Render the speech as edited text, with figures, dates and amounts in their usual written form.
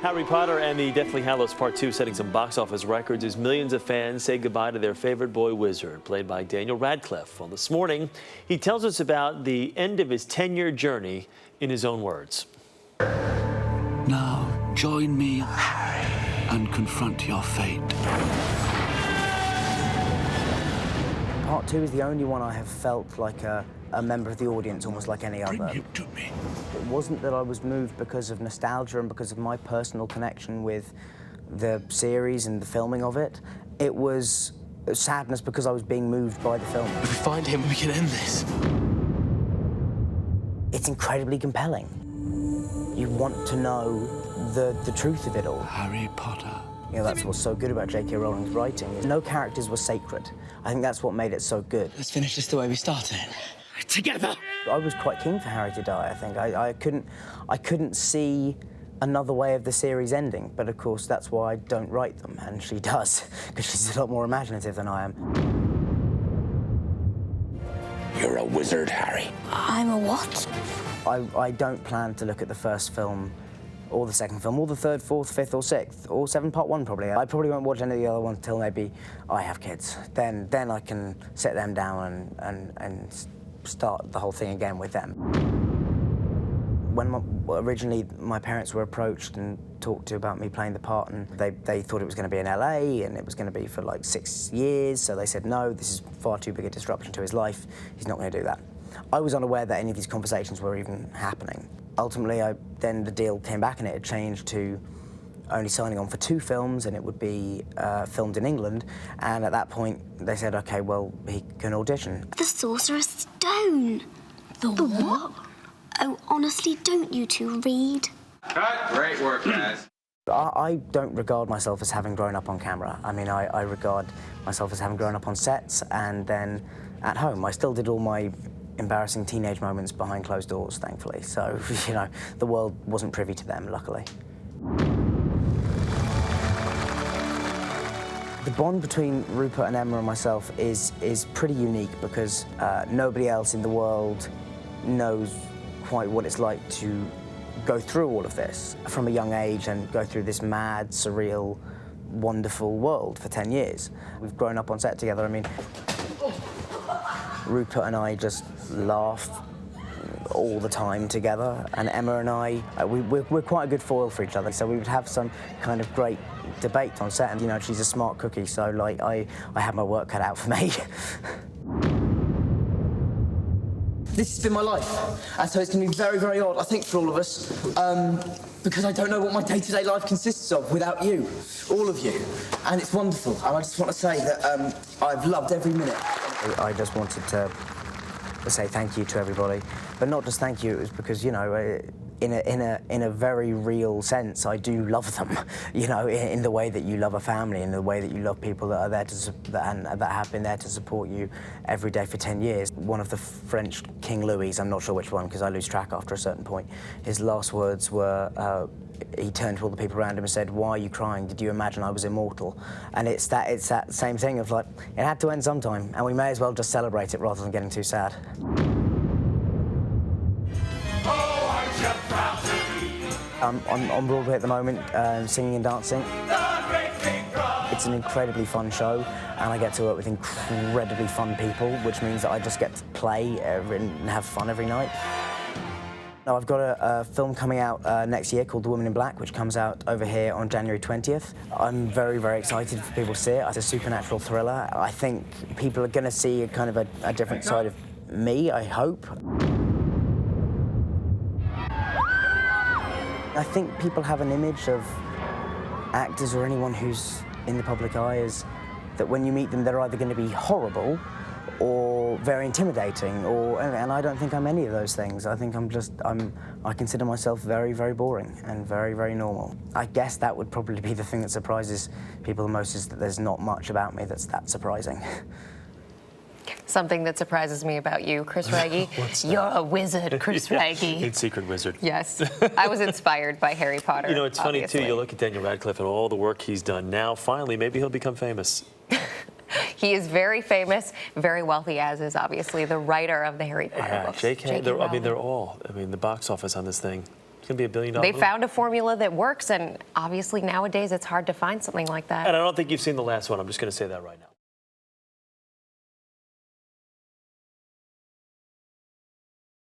Harry Potter and the Deathly Hallows Part 2 setting some box office records as millions of fans say goodbye to their favorite boy wizard, played by Daniel Radcliffe. Well, this morning, he tells us about the end of his 10-year journey in his own words. Now, join me, Harry, and confront your fate. Part 2 is the only one I have felt like a member of the audience, almost like any other. Bring him to me. It wasn't that I was moved because of nostalgia and because of my personal connection with the series and the filming of it. It was sadness because I was being moved by the film. If we find him, we can end this. It's incredibly compelling. You want to know the truth of it all. Harry Potter. You know, that's what's so good about J.K. Rowling's writing. No characters were sacred. I think that's what made it so good. Let's finish this the way we started. Together! I was quite keen for Harry to die, I think. I couldn't see another way of the series ending, but of course that's why I don't write them, and she does, because she's a lot more imaginative than I am. You're a wizard, Harry. I'm a what? I don't plan to look at the first film or the second film, or the third, fourth, fifth, or sixth, or 7 Part 1 probably. I probably won't watch any of the other ones until maybe I have kids. Then I can sit them down and start the whole thing again with them. When originally my parents were approached and talked to about me playing the part, and they thought it was going to be in LA and it was going to be for like 6 years, so they said, no, this is far too big a disruption to his life, he's not going to do that. I was unaware that any of these conversations were even happening. Ultimately, then the deal came back and it had changed to only signing on for 2 films, and it would be filmed in England. And at that point, they said, OK, well, he can audition. The Sorcerer's Stone. The what? Oh, honestly, don't you two read? Cut. Great work, guys. I don't regard myself as having grown up on camera. I mean, I regard myself as having grown up on sets and then at home. I still did all my embarrassing teenage moments behind closed doors, thankfully. So, you know, the world wasn't privy to them, luckily. The bond between Rupert and Emma and myself is pretty unique because nobody else in the world knows quite what it's like to go through all of this from a young age and go through this mad, surreal, wonderful world for 10 years. We've grown up on set together. I mean, Rupert and I just laugh all the time together, and Emma and I, we're quite a good foil for each other, so we would have some kind of great debate on set, and you know, she's a smart cookie, so like I have my work cut out for me. This has been my life, and so it's going to be very, very odd, I think, for all of us, because I don't know what my day-to-day life consists of without you, all of you, and it's wonderful. And I just want to say that I've loved every minute. I just wanted to say thank you to everybody, but not just thank you. It was because, you know, in a very real sense, I do love them. You know, in the way that you love a family, in the way that you love people that are there that have been there to support you every day for 10 years. One of the French King Louis, I'm not sure which one because I lose track after a certain point, his last words were, he turned to all the people around him and said, "Why are you crying? Did you imagine I was immortal?" And it's that same thing of like, it had to end sometime, and we may as well just celebrate it rather than getting too sad. I'm on Broadway at the moment, singing and dancing. It's an incredibly fun show, and I get to work with incredibly fun people, which means that I just get to play and have fun every night. Now, I've got a film coming out next year called The Woman in Black, which comes out over here on January 20th. I'm very, very excited for people to see it. It's a supernatural thriller. I think people are going to see a kind of a different side of me, I hope. I think people have an image of actors or anyone who's in the public eye is that when you meet them, they're either going to be horrible or very intimidating, and I don't think I'm any of those things. I think I consider myself very, very boring and very, very normal. I guess that would probably be the thing that surprises people the most, is that there's not much about me that's that surprising. Something that surprises me about you, Chris Raggi. You're a wizard, Chris Raggi. It's secret wizard. Yes. I was inspired by Harry Potter. You know, it's funny, obviously. too. You look at Daniel Radcliffe and all the work he's done. Now, finally, maybe he'll become famous. He is very famous, very wealthy, as is obviously the writer of the Harry Potter books. J.K. I mean, they're all. I mean, the box office on this thing. It's going to be $1 billion. They found a formula that works, and obviously nowadays it's hard to find something like that. And I don't think you've seen the last one. I'm just going to say that right now.